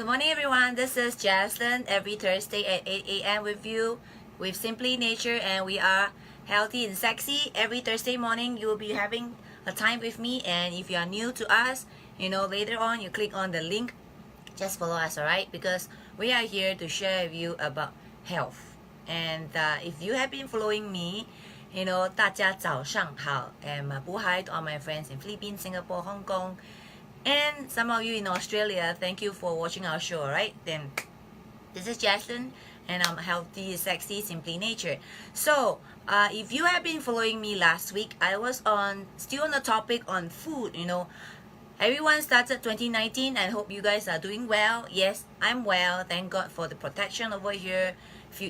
Good morning, everyone. This is Jaslin every Thursday at 8 a.m. with you with Simply Nature, and we are healthy and sexy. Every Thursday morning, you will be having a time with me. And if you are new to us, later on, you click on the link. Just follow us, alright? Because we are here to share with you about health. And if you have been following me, 大家早上好. And mabuhay to all my friends in Philippines, Singapore, Hong Kong, and some of you in Australia. Thank you for watching our show, alright? Then, this is Jaslin, and I'm healthy, sexy, simply nature. So, if you have been following me last week, I was still on the topic on food. Everyone started 2019. I hope you guys are doing well. Yes, I'm well. Thank God for the protection over here.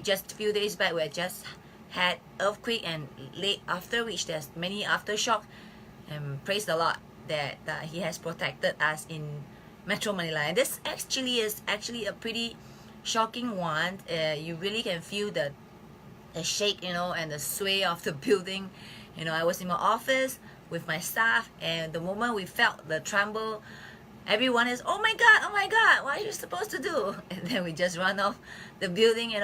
Just a few days back, we just had earthquake, and late after which there's many aftershock. And praise the Lord that He has protected us in Metro Manila. And this is a pretty shocking one. You really can feel the shake, and the sway of the building. I was in my office with my staff, and the moment we felt the tremble, everyone is, oh my God, what are you supposed to do? And then we just run off the building.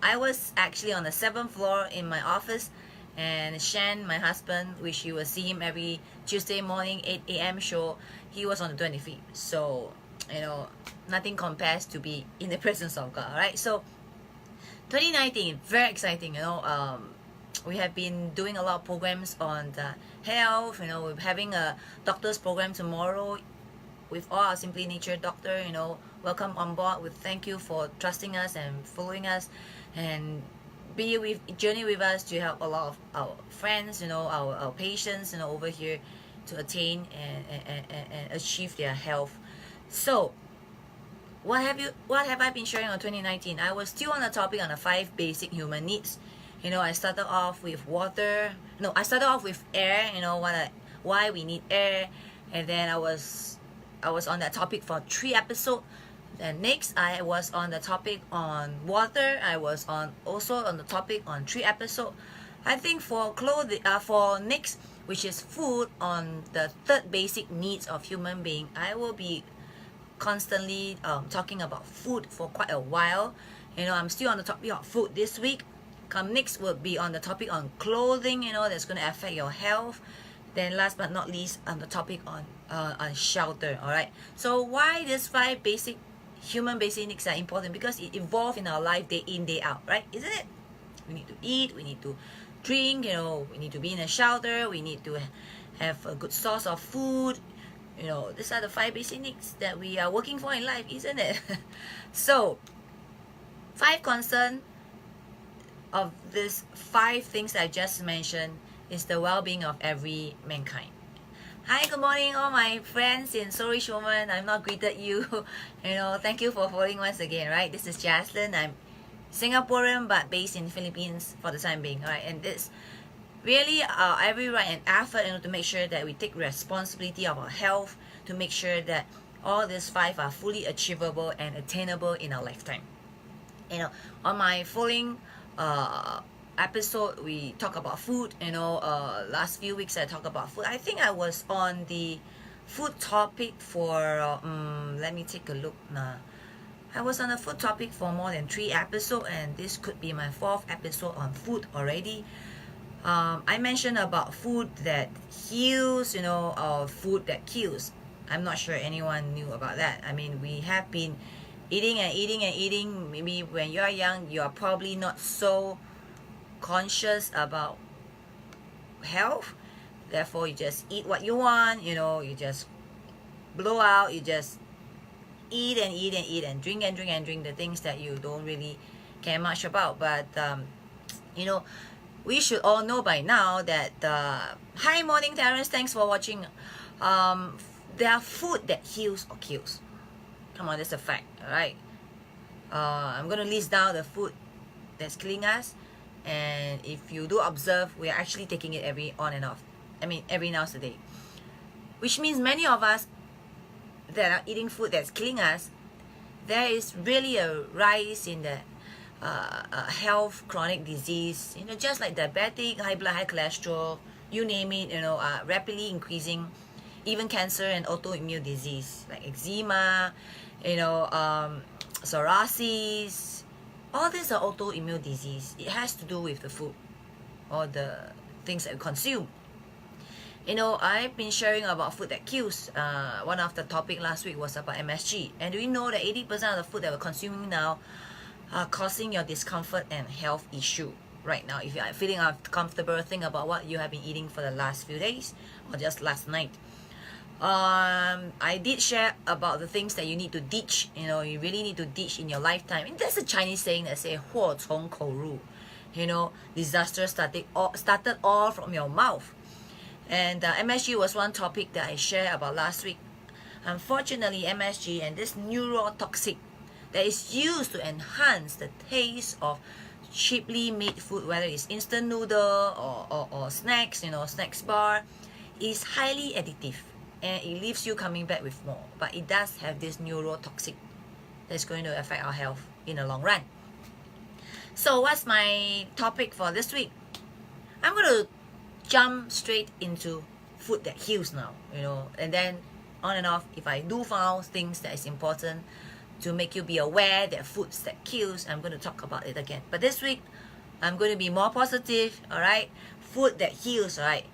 I was actually on the 7th floor in my office, and Shan, my husband, which you will see him every Tuesday morning 8 a.m. show, he was on the 25th. So nothing compares to be in the presence of God, right? So 2019, very exciting. We have been doing a lot of programs on the health. We're having a doctor's program tomorrow with all our Simply Nature doctor. Welcome on board. We thank you for trusting us and following us, and journey with us to help a lot of our friends, our patients, over here to attain and achieve their health. So what have I been sharing on 2019? I was still on the topic on the 5 basic human needs. I started off with water. No, I started off with air. Why we need air, and then I was on that topic for 3 episodes. And next, I was on the topic on water. I was also on the topic on 3 episodes. I think for next, which is food, on the 3rd basic needs of human being, I will be constantly talking about food for quite a while. I'm still on the topic of food this week. Come next will be on the topic on clothing, that's going to affect your health. Then last but not least, on the topic on shelter. All right. So why these 5 basic human basic needs are important? Because it evolves in our life day in, day out, right? Isn't it? We need to eat, we need to drink, we need to be in a shelter, we need to have a good source of food. These are the 5 basic needs that we are working for in life, isn't it? So 5 concerns of these 5 things I just mentioned is the well-being of every mankind. Hi, good morning, all my friends in So Rich Woman. I've not greeted you. Thank you for following once again, right? This is Jaslin. I'm Singaporean but based in Philippines for the time being, right? And this really every right and effort to make sure that we take responsibility of our health, to make sure that all these 5 are fully achievable and attainable in our lifetime. On my following episode, we talk about food. Last few weeks I talked about food. I think I was on the food topic for let me take a look now. I was on the food topic for more than 3 episodes, and this could be my 4th episode on food already. I mentioned about food that heals, or food that kills. I'm not sure anyone knew about that. I mean, we have been eating and eating and eating. Maybe when you are young, you are probably not so conscious about health. Therefore, you just eat what you want. You just blow out. You just eat and eat and eat and drink and drink and drink the things that you don't really care much about. But we should all know by now that hi, morning, Terrence. Thanks for watching. There are food that heals or kills. Come on, that's a fact. All right. I'm gonna list down the food that's killing us. And if you do observe, we are actually taking it every now and then. Which means many of us that are eating food that's killing us, there is really a rise in the health, chronic disease, just like diabetic, high blood, high cholesterol, you name it, are rapidly increasing even cancer and autoimmune disease like eczema, psoriasis. All these are autoimmune disease. It has to do with the food or the things that we consume. I've been sharing about food that kills. One of the topic last week was about MSG. And do you know that 80% of the food that we're consuming now are causing your discomfort and health issue right now? If you're feeling uncomfortable, think about what you have been eating for the last few days or just last night. I did share about the things that you need to ditch. You really need to ditch in your lifetime. And there's a Chinese saying that say 祸从口入. Disaster started all from your mouth. And MSG was one topic that I shared about last week. Unfortunately, MSG and this neurotoxic that is used to enhance the taste of cheaply made food, whether it's instant noodle or snacks, snacks bar, is highly addictive. And it leaves you coming back with more. But it does have this neurotoxic that's going to affect our health in the long run. So what's my topic for this week? I'm going to jump straight into food that heals now, and then on and off, if I do found things that is important to make you be aware that foods that kills, I'm going to talk about it again. But this week, I'm going to be more positive, all right? Food that heals, all right?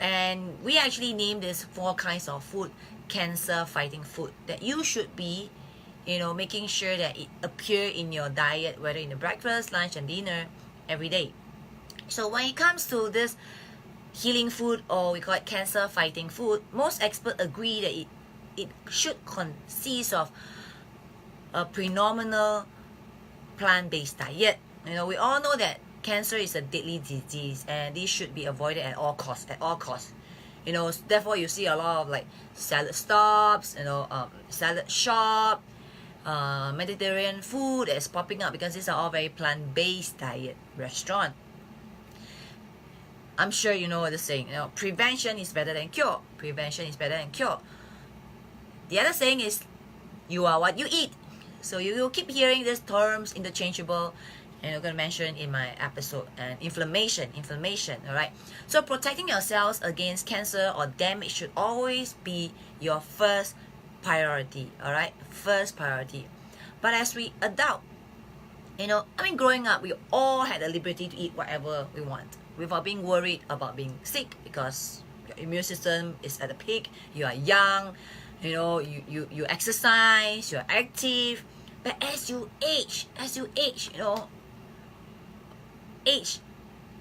And we actually named this 4 kinds of food, cancer-fighting food, that you should be, making sure that it appear in your diet, whether in the breakfast, lunch, and dinner, every day. So when it comes to this healing food, or we call it cancer-fighting food, most experts agree that it should consist of a predominant plant-based diet. We all know that cancer is a deadly disease, and this should be avoided at all costs. Therefore you see a lot of like salad stops, salad shop, Mediterranean food that's popping up because these are all very plant-based diet restaurant. I'm sure you know what they're saying. Prevention is better than cure. Prevention is better than cure. The other saying is, you are what you eat. So you will keep hearing these terms interchangeable, and I'm going to mention in my episode. And inflammation, all right? So protecting yourselves against cancer or damage should always be your first priority, all right? First priority. But as we adult, growing up, we all had the liberty to eat whatever we want without being worried about being sick, because your immune system is at the peak. You are young, you exercise, you're active. But as you age, age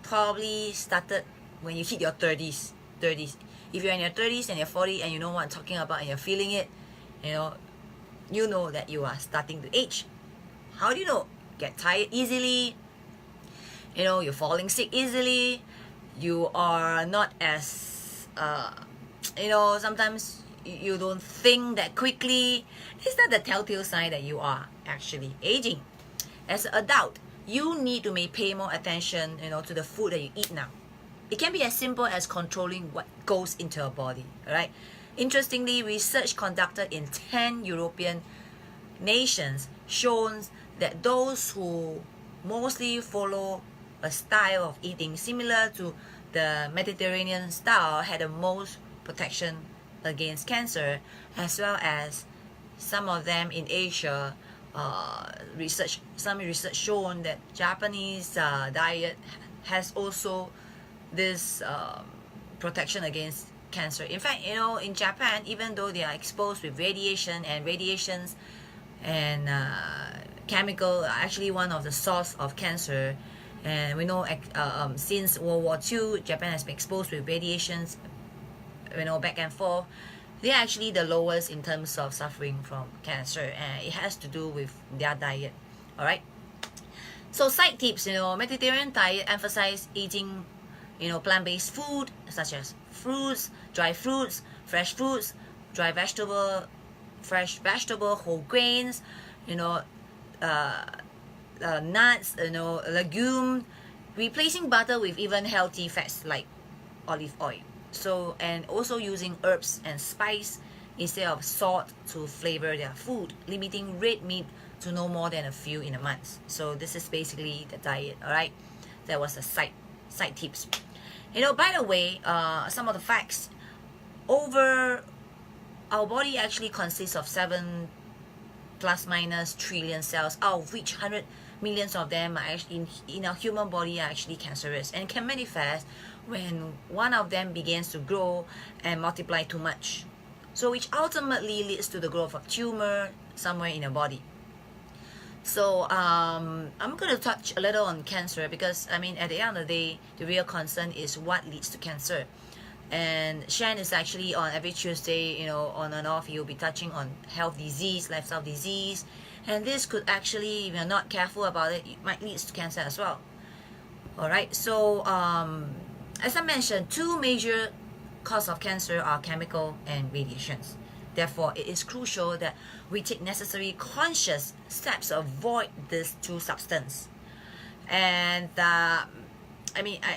probably started when you hit your 30s. If you're in your 30s and you're 40 and you know what I'm talking about and you're feeling it, you know that you are starting to age. How do you know? Get tired easily. You're falling sick easily. You are not as, sometimes you don't think that quickly. It's not the telltale sign that you are actually aging. As an adult, you need to pay more attention, to the food that you eat now. It can be as simple as controlling what goes into your body, right? Interestingly, research conducted in 10 European nations shows that those who mostly follow a style of eating similar to the Mediterranean style had the most protection against cancer, as well as some of them in Asia. Some research shown that Japanese diet has also this protection against cancer. In fact, in Japan, even though they are exposed with radiations and chemical are actually one of the source of cancer. And we know since World War II, Japan has been exposed with radiations, back and forth. They are actually the lowest in terms of suffering from cancer, and it has to do with their diet. All right. So side tips, Mediterranean diet emphasize eating, plant-based food such as fruits, dry fruits, fresh fruits, fresh vegetable, whole grains, nuts, legume, replacing butter with even healthy fats like olive oil. So, and also using herbs and spice instead of salt to flavor their food, limiting red meat to no more than a few in a month. So this is basically the diet, all right? That was the side tips. By the way, some of the facts, over our body actually consists of 7 plus minus trillion cells, out of which 100 millions of them are actually in our human body are actually cancerous and can manifest when one of them begins to grow and multiply too much. So which ultimately leads to the growth of tumor somewhere in your body. So I'm going to touch a little on cancer because I mean at the end of the day the real concern is what leads to cancer. And Shan is actually on every Tuesday, on and off, he'll be touching on health disease, lifestyle disease, and this could actually, if you're not careful about it, it might lead to cancer as well. Alright, so as I mentioned, 2 major causes of cancer are chemical and radiations. Therefore, it is crucial that we take necessary conscious steps to avoid these 2 substances. And I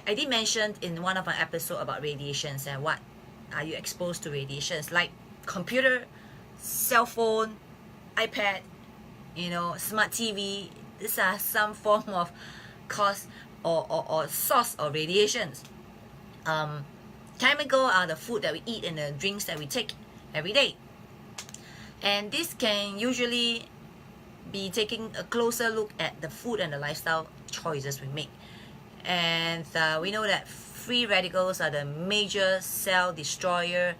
did mention in one of my episodes about radiations and what are you exposed to radiations, like computer, cell phone, iPad, smart TV. These are some form of cause or source of radiations. Chemical are the food that we eat and the drinks that we take every day. And this can usually be taking a closer look at the food and the lifestyle choices we make. And we know that free radicals are the major cell destroyer,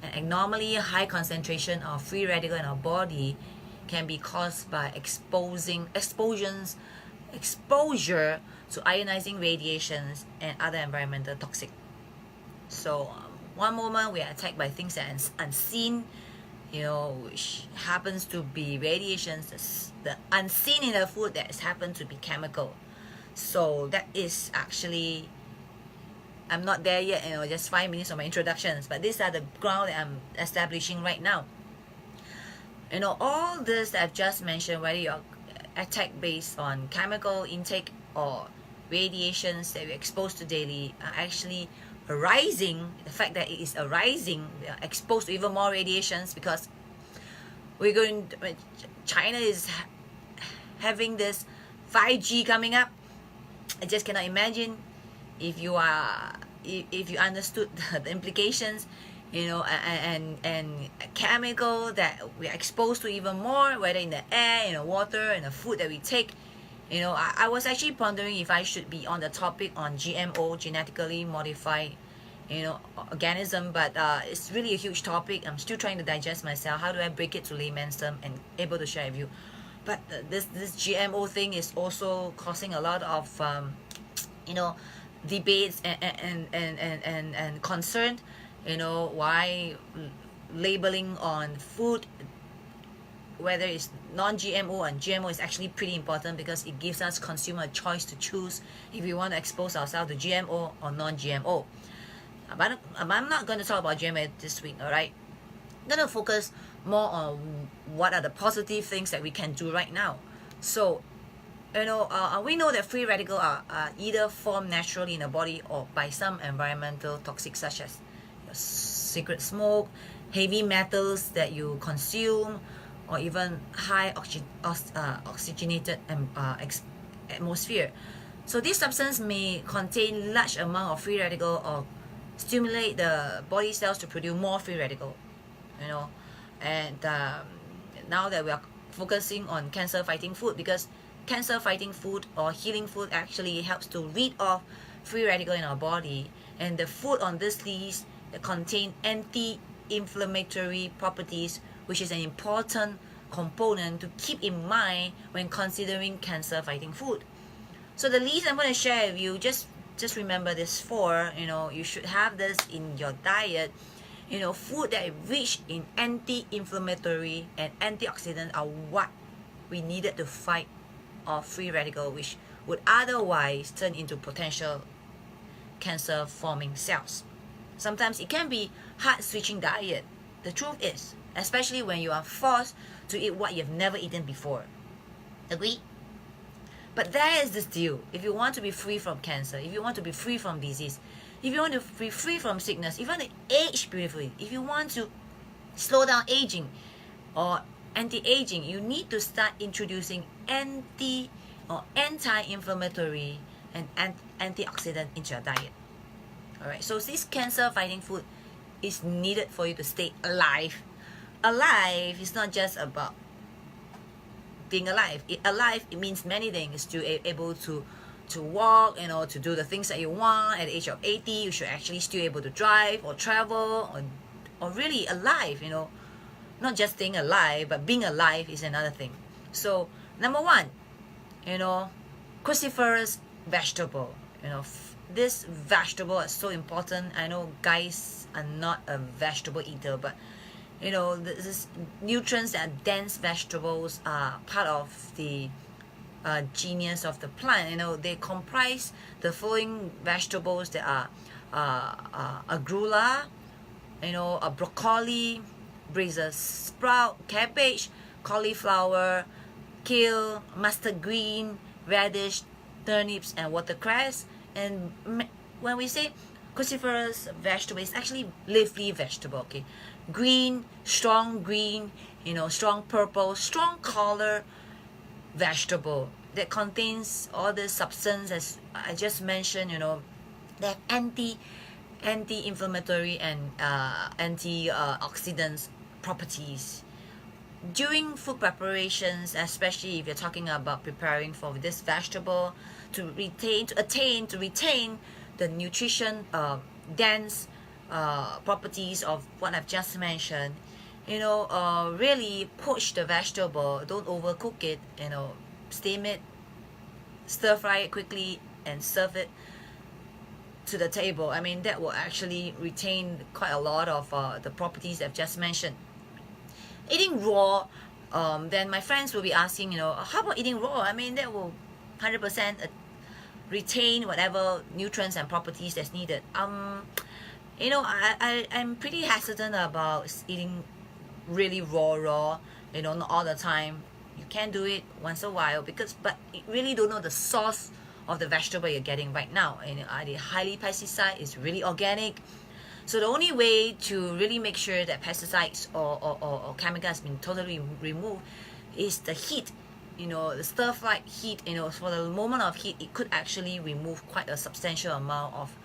and abnormally high concentration of free radical in our body can be caused by exposure to ionizing radiations and other environmental toxic. So one moment we are attacked by things that are unseen, which happens to be radiations, the unseen in the food that happens to be chemical. So that is actually, I'm not there yet, just 5 minutes of my introductions, but these are the ground that I'm establishing right now. All this that I've just mentioned, whether you're attacked based on chemical intake or radiations that we're exposed to daily, are actually arising. The fact that it is arising, we are exposed to even more radiations because China is having this 5G coming up. I just cannot imagine if you understood the implications, and chemical that we are exposed to even more, whether in the air, in the water, in the food that we take. I was actually pondering if I should be on the topic on GMO, genetically modified, organism, but it's really a huge topic. I'm still trying to digest myself. How do I break it to layman's term and able to share with you? But this GMO thing is also causing a lot of debates and concern. Why labeling on food, whether it's non-GMO and GMO, is actually pretty important because it gives us consumer a choice to choose if we want to expose ourselves to GMO or non-GMO. But I'm not going to talk about GMO this week, alright? I'm going to focus more on what are the positive things that we can do right now. So, we know that free radicals are either formed naturally in the body or by some environmental toxics such as cigarette smoke, heavy metals that you consume, or even high oxygenated atmosphere. So these substances may contain large amount of free radical or stimulate the body cells to produce more free radical. And now that we are focusing on cancer fighting food, because cancer fighting food or healing food actually helps to rid off free radical in our body, and the food on this list that contain anti-inflammatory properties, which is an important component to keep in mind when considering cancer fighting food. So the list I'm going to share with you, just remember this 4, you should have this in your diet. Food that is rich in anti-inflammatory and antioxidant are what we needed to fight off free radical, which would otherwise turn into potential cancer forming cells. Sometimes it can be hard switching diet. The truth is, especially when you are forced to eat what you've never eaten before. Agree? But there is this deal. If you want to be free from cancer, if you want to be free from disease, if you want to be free from sickness, if you want to age beautifully, if you want to slow down aging or anti-aging, you need to start introducing anti-inflammatory and antioxidant into your diet. Alright, so this cancer fighting food is needed for you to stay alive. Alive is not just about being alive. Alive, it means many things. To able to walk, to do the things that you want. At the age of 80, you should actually still able to drive or travel, or really alive, not just staying alive, but being alive is another thing. So number one, cruciferous vegetable. This vegetable is so important. I know guys are not a vegetable eater, but this nutrients and dense vegetables are part of the genius of the plant. They comprise the following vegetables that are arugula, a broccoli, Brussels sprout, cabbage, cauliflower, kale, mustard green, radish, turnips, and watercress. And when we say cruciferous vegetable, it's actually leafy vegetable. Okay, green, strong purple, strong color vegetable that contains all the substance as I just mentioned. They have anti-inflammatory and antioxidants properties. During food preparations, especially if you're talking about preparing for this vegetable, to retain the nutrition dense properties of what I've just mentioned, really push the vegetable. Don't overcook it. Steam it, stir fry it quickly, and serve it to the table. I mean, that will actually retain quite a lot of the properties I've just mentioned. Eating raw, then my friends will be asking, how about eating raw? I mean, that will 100% retain whatever nutrients and properties that's needed. I'm pretty hesitant about eating really raw, not all the time. You can do it once a while, but you really don't know the source of the vegetable you're getting right now. Are they highly pesticide? Is really organic? So the only way to really make sure that pesticides or chemical has been totally removed is the heat. The stir-fried heat. For the moment of heat, it could actually remove quite a substantial amount of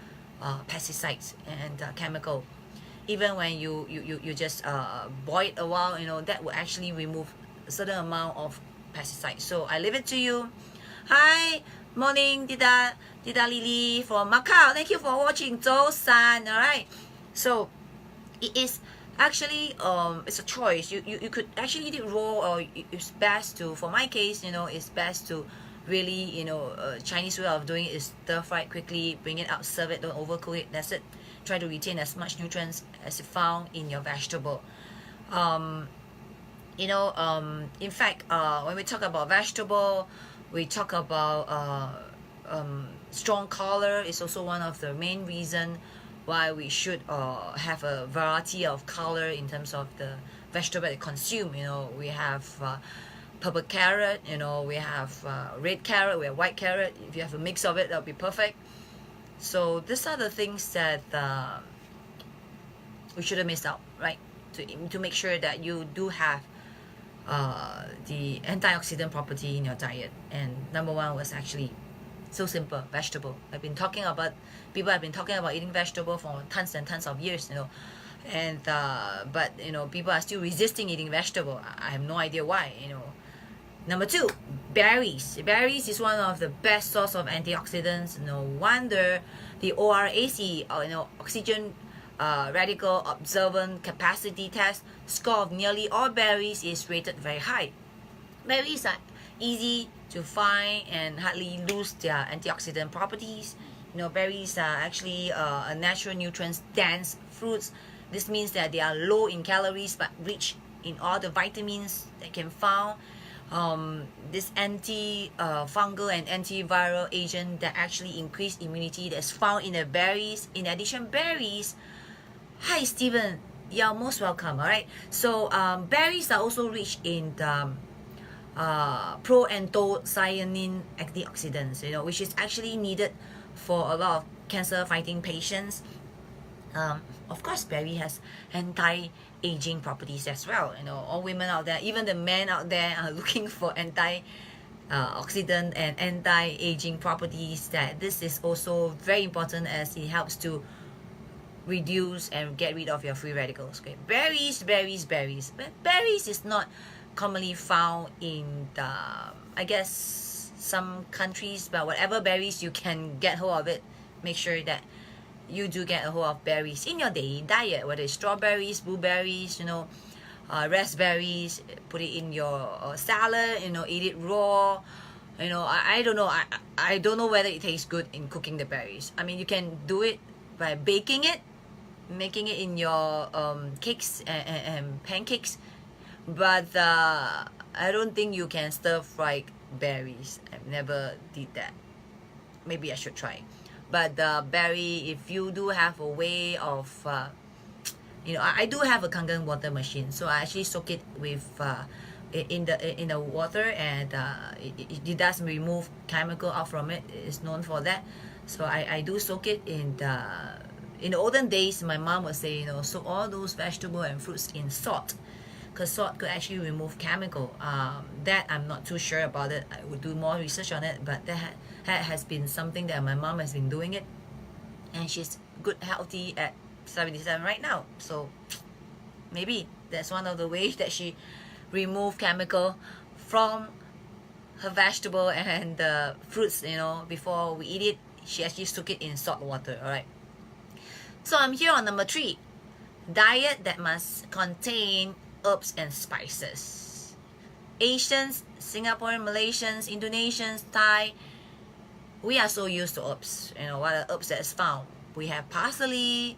pesticides and chemical. Even when you just boil it a while, that will actually remove a certain amount of pesticides. So I leave it to you. Hi, morning, Dida Lily from Macau. Thank you for watching. 早安. All right. So it is actually it's a choice. You could actually eat it raw, or it's best to, for my case, it's best to really, Chinese way of doing it is stir fry it quickly, bring it out, serve it, don't overcook it. That's it. Try to retain as much nutrients as you found in your vegetable. In fact, when we talk about vegetable, we talk about strong color is also one of the main reason why we should have a variety of color in terms of the vegetable that you consume. We have purple carrot, we have red carrot, we have white carrot. If you have a mix of it, that'll be perfect. So these are the things that we shouldn't miss out, right? To make sure that you do have the antioxidant property in your diet. And number one was actually so simple, vegetable. People have been talking about eating vegetable for tons and tons of years, and but people are still resisting eating vegetable. I have no idea why. Number two, berries. Berries is one of the best source of antioxidants. No wonder the ORAC, oxygen radical observant capacity test score of nearly all berries is rated very high. Berries are easy to find and hardly lose their antioxidant properties. Berries are actually a natural nutrients dense fruits. This means that they are low in calories but rich in all the vitamins that can found. This anti-fungal and antiviral agent that actually increase immunity that's found in the berries. In addition, berries. Hi Steven, you're most welcome. All right. So berries are also rich in the proanthocyanin antioxidants, which is actually needed for a lot of cancer fighting patients. Of course, berry has anti-aging properties as well. All women out there, even the men out there, are looking for anti-oxidant and anti-aging properties. That this is also very important as it helps to reduce and get rid of your free radicals. Okay, berries. But berries is not commonly found in the, I guess, some countries, but whatever berries you can get hold of it, make sure that you do get a hold of berries in your daily diet, whether it's strawberries, blueberries, raspberries. Put it in your salad, eat it raw. I don't know. I don't know whether it tastes good in cooking the berries. I mean, you can do it by baking it, making it in your cakes and pancakes, but I don't think you can stir fry berries. I've never did that. Maybe I should try. But the berry, if you do have a way of I do have a Kangen water machine, so I actually soak it with in the water, and it does remove chemical out from it. It's known for that. So I do soak it in the olden days. My mom would say, soak all those vegetables and fruits in salt, because salt could actually remove chemical. That I'm not too sure about it. I would do more research on it, but that has been something that my mom has been doing it, and she's good, healthy at 77 right now. So maybe that's one of the ways that she remove chemical from her vegetable and the fruits. Before we eat it, she actually soak it in salt water. All right. So I'm here on number 3, diet that must contain herbs and spices. Asians, Singaporean, Malaysians, Indonesians, Thai, we are so used to herbs. What are herbs that's found? We have parsley,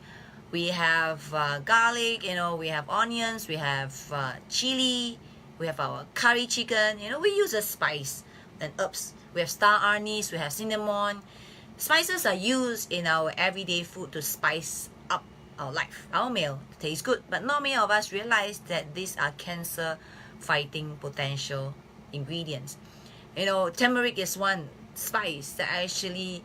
we have garlic, we have onions, we have chili, we have our curry chicken. We use a spice and herbs. We have star anise, we have cinnamon. Spices are used in our everyday food to spice up our life, our meal, to taste good. But not many of us realize that these are cancer fighting potential ingredients. Turmeric is one spice that actually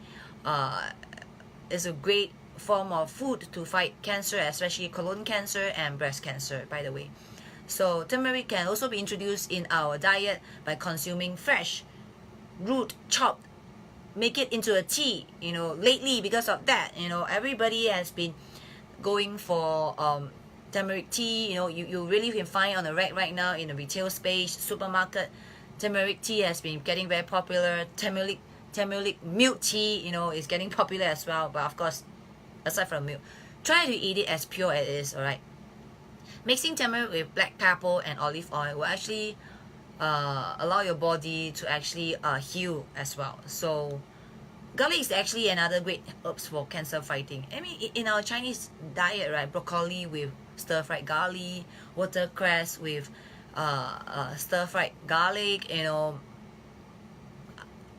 is a great form of food to fight cancer, especially colon cancer and breast cancer, by the way. So turmeric can also be introduced in our diet by consuming fresh, root, chopped, make it into a tea. Lately, because of that, everybody has been going for turmeric tea. You really can find on the rack right now in the retail space, supermarket. Turmeric tea has been getting very popular. Turmeric milk tea, is getting popular as well. But of course, aside from milk, try to eat it as pure as it is. All right. Mixing turmeric with black pepper and olive oil will actually allow your body to actually heal as well. So garlic is actually another great herbs for cancer fighting. I mean, in our Chinese diet, right, broccoli with stir-fried garlic, watercress with stir-fried garlic,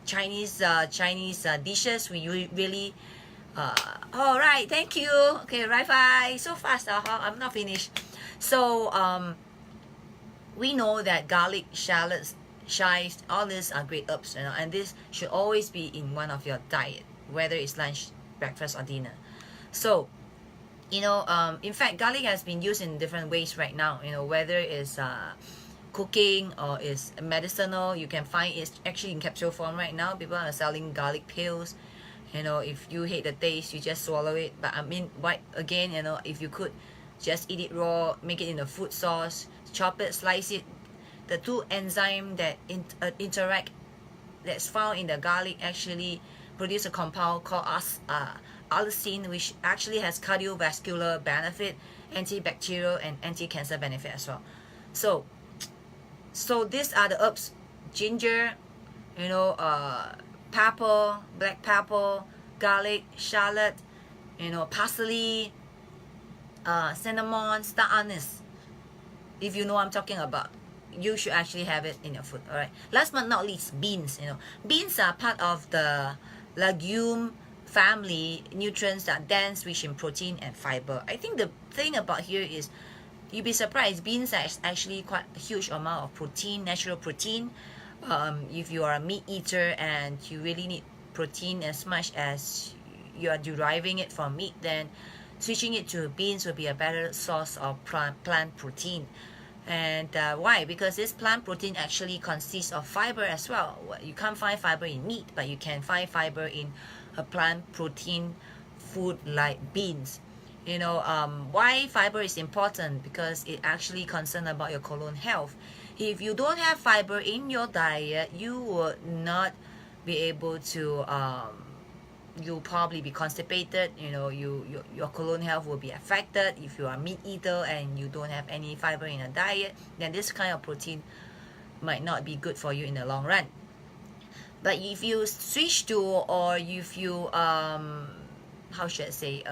Chinese dishes, we really all right, thank you. Okay, right, bye. So fast, I'm not finished. So we know that garlic, shallots, chives, all these are great herbs, and this should always be in one of your diet, whether it's lunch, breakfast, or dinner. So in fact, garlic has been used in different ways right now. Whether it's cooking or it's medicinal. You can find it actually in capsule form right now. People are selling garlic pills. If you hate the taste, you just swallow it. But I mean, again, if you could just eat it raw, make it in a food sauce, chop it, slice it. The two enzymes that interact, that's found in the garlic, actually produce a compound called allicin, which actually has cardiovascular benefit, antibacterial and anti-cancer benefit as well. So these are the herbs: ginger, pepper, black pepper, garlic, shallot, parsley, cinnamon, star anise. If you know what I'm talking about, you should actually have it in your food. All right. Last but not least, beans. Beans are part of the legume family. Nutrients that are dense, rich in protein and fiber. I think the thing about here is, you'd be surprised, beans are actually quite a huge amount of protein, natural protein. If you are a meat eater and you really need protein as much as you are deriving it from meat, then switching it to beans will be a better source of plant protein. And why? Because this plant protein actually consists of fiber as well. You can't find fiber in meat, but you can find fiber in a plant protein food like beans. You know, why fiber is important? Because it actually concerned about your colon health. If you don't have fiber in your diet, you would not be able to you'll probably be constipated. You know, your colon health will be affected. If you are meat eater and you don't have any fiber in a diet, then this kind of protein might not be good for you in the long run. But if you switch to, or if you how should I say,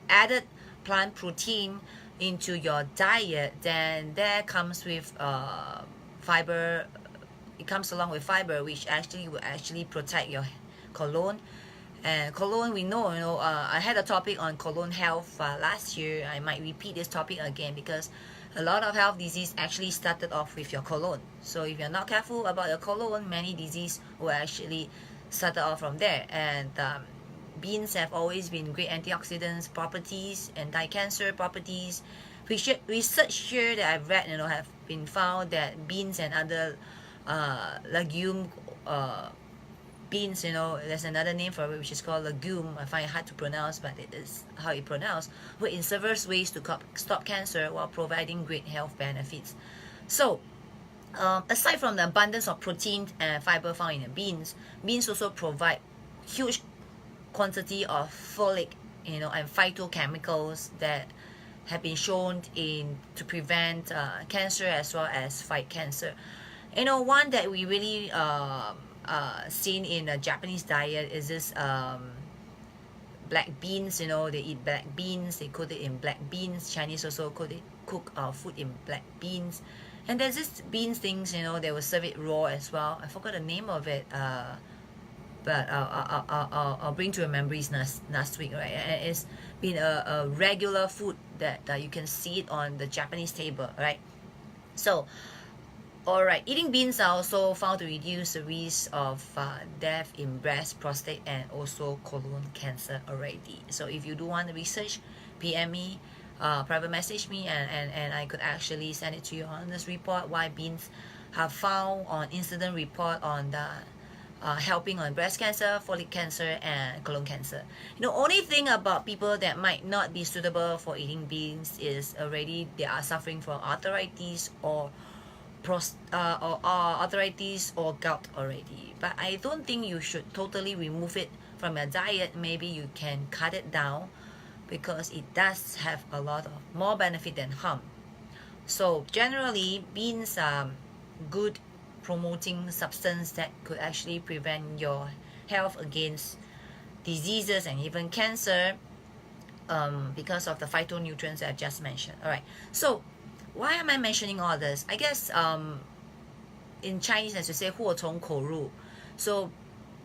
added plant protein into your diet, then that comes with fiber. It comes along with fiber, which actually will actually protect your colon. And colon, we know, you know, I had a topic on colon health last year. I might repeat this topic again because a lot of health disease actually started off with your colon. So if you're not careful about your colon, many disease will actually start off from there. And beans have always been great antioxidants properties, anti-cancer properties. Research here that I've read, you know, have been found that beans and other legume beans, you know, there's another name for it which is called legume. I find it hard to pronounce, but it is how it pronounced. Work in several ways to stop cancer while providing great health benefits. So aside from the abundance of protein and fiber found in the beans also provide huge quantity of folic, you know, and phytochemicals that have been shown to prevent cancer as well as fight cancer. You know, one that we really seen in a Japanese diet is this black beans. You know, they eat black beans, they cook it in black beans. Chinese also cook food in black beans. And there's this beans things, you know, they will serve it raw as well. I forgot the name of it, but I'll bring to your memories next week, right? And it's been a regular food that you can see it on the Japanese table, right? So alright, eating beans are also found to reduce the risk of death in breast, prostate, and also colon cancer already. So if you do want to research, PM me, private message me, and I could actually send it to you on this report why beans have found on incident report on the helping on breast cancer, follic cancer, and colon cancer. You know, only thing about people that might not be suitable for eating beans is already they are suffering from arthritis or arthritis or gout already. But I don't think you should totally remove it from your diet. Maybe you can cut it down because it does have a lot of more benefit than harm. So generally, beans are good promoting substance that could actually prevent your health against diseases and even cancer because of the phytonutrients that I just mentioned. Alright, so why am I mentioning all this? I guess in Chinese, as you say, 祸从口入. So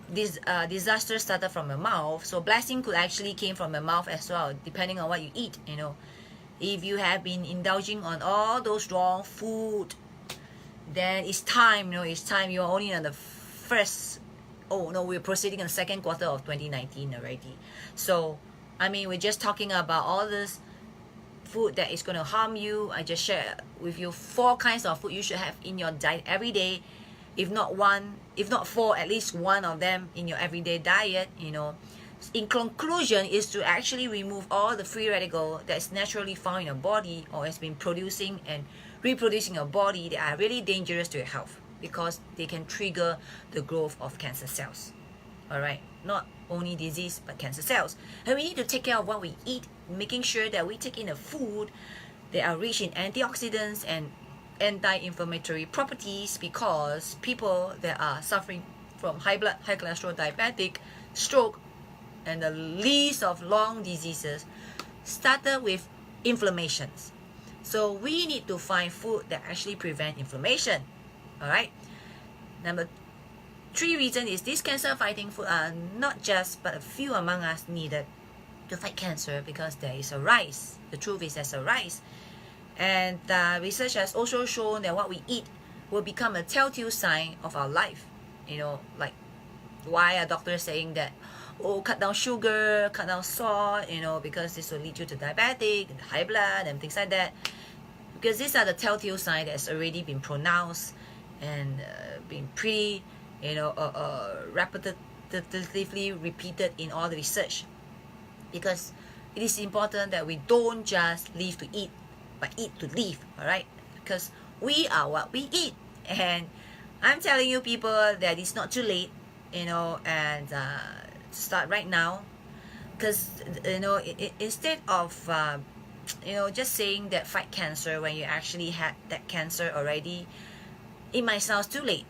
this disaster started from your mouth. So blessing could actually came from your mouth as well, depending on what you eat. You know, if you have been indulging on all those wrong food, then it's time. You know, it's time. You're only on the first. Oh no, we're proceeding in the second quarter of 2019 already. So I mean, we're just talking about all this food that is going to harm you. I just share with you 4 kinds of food you should have in your diet every day, if not 4, at least one of them in your everyday diet. You know, in conclusion, is to actually remove all the free radical that is naturally found in your body or has been producing and reproducing your body that are really dangerous to your health because they can trigger the growth of cancer cells. Alright, not only disease but cancer cells. And we need to take care of what we eat, making sure that we take in a food that are rich in antioxidants and anti-inflammatory properties, because people that are suffering from high blood, high cholesterol, diabetic, stroke, and the list of long diseases started with inflammations. So we need to find food that actually prevent inflammation. Alright, number 3 reason is these cancer fighting food are not just but a few among us needed to fight cancer, because there is a rise. The truth is there's a rise. And research has also shown that what we eat will become a telltale sign of our life. You know, like why are doctors saying that, oh, cut down sugar, cut down salt, you know, because this will lead you to diabetic, high blood, and things like that. Because these are the telltale signs that's already been pronounced and been pretty, you know, repetitively repeated in all the research. Because it is important that we don't just live to eat, but eat to live, all right? Because we are what we eat. And I'm telling you, people, that it's not too late, and start right now. Because, instead of, just saying that fight cancer when you actually had that cancer already, it might sound too late,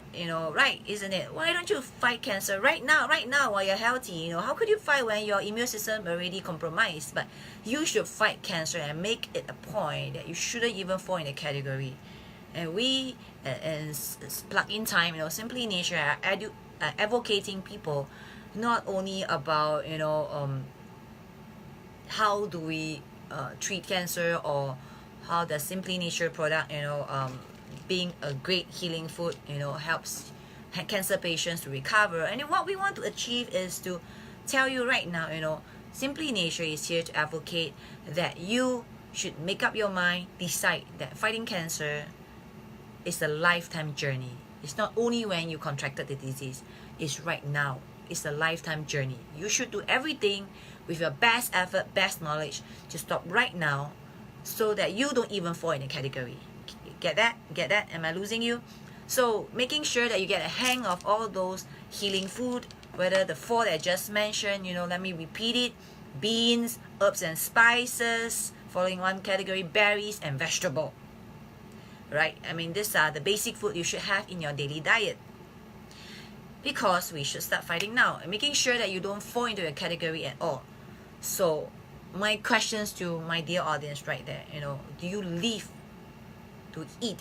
right? Isn't it? Why don't you fight cancer right now while you're healthy? How could you fight when your immune system already compromised? But you should fight cancer and make it a point that you shouldn't even fall in the category. And we, and plug in time, Simply Nature are advocating people not only about, how do we treat cancer, or how the Simply Nature product, being a great healing food, helps cancer patients to recover. And what we want to achieve is to tell you right now, Simply Nature is here to advocate that you should make up your mind, decide that fighting cancer is a lifetime journey. It's not only when you contracted the disease, it's right now. It's a lifetime journey. You should do everything with your best effort, best knowledge to stop right now, so that you don't even fall in the category. Get that? Get that? Am I losing you? So making sure that you get a hang of all those healing food, whether the 4 that I just mentioned, let me repeat it: beans, herbs and spices, following one category, berries and vegetable. Right? I mean, these are the basic food you should have in your daily diet. Because we should start fighting now and making sure that you don't fall into a category at all. So my questions to my dear audience right there, do you live to eat,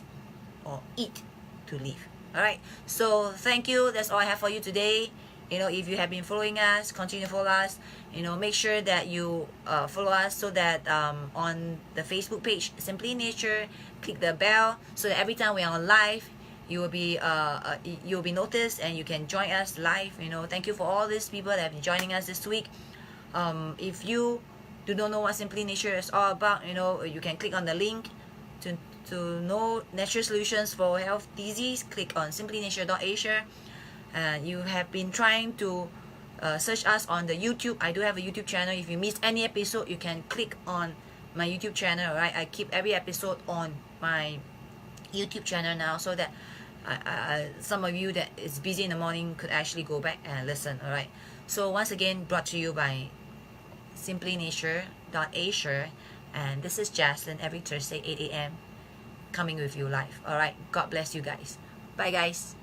or eat to live? All right, so thank you. That's all I have for you today. If you have been following us, continue to follow us. Make sure that you follow us, so that on the Facebook page Simply Nature, click the bell, so that every time we are on live, you will be noticed, and you can join us live. Thank you for all these people that have been joining us this week. If you do not know what Simply Nature is all about, you can click on the link to know natural solutions for health disease. Click on simplynature.asia. And you have been trying to search us on the YouTube. I do have a YouTube channel. If you miss any episode, you can click on my YouTube channel. All right, I keep every episode on my YouTube channel now, so that some of you that is busy in the morning could actually go back and listen. All right, so once again, brought to you by simplynature.asia, and this is Jaslin, every Thursday 8 a.m. coming with you live. All right, God bless you guys. Bye guys.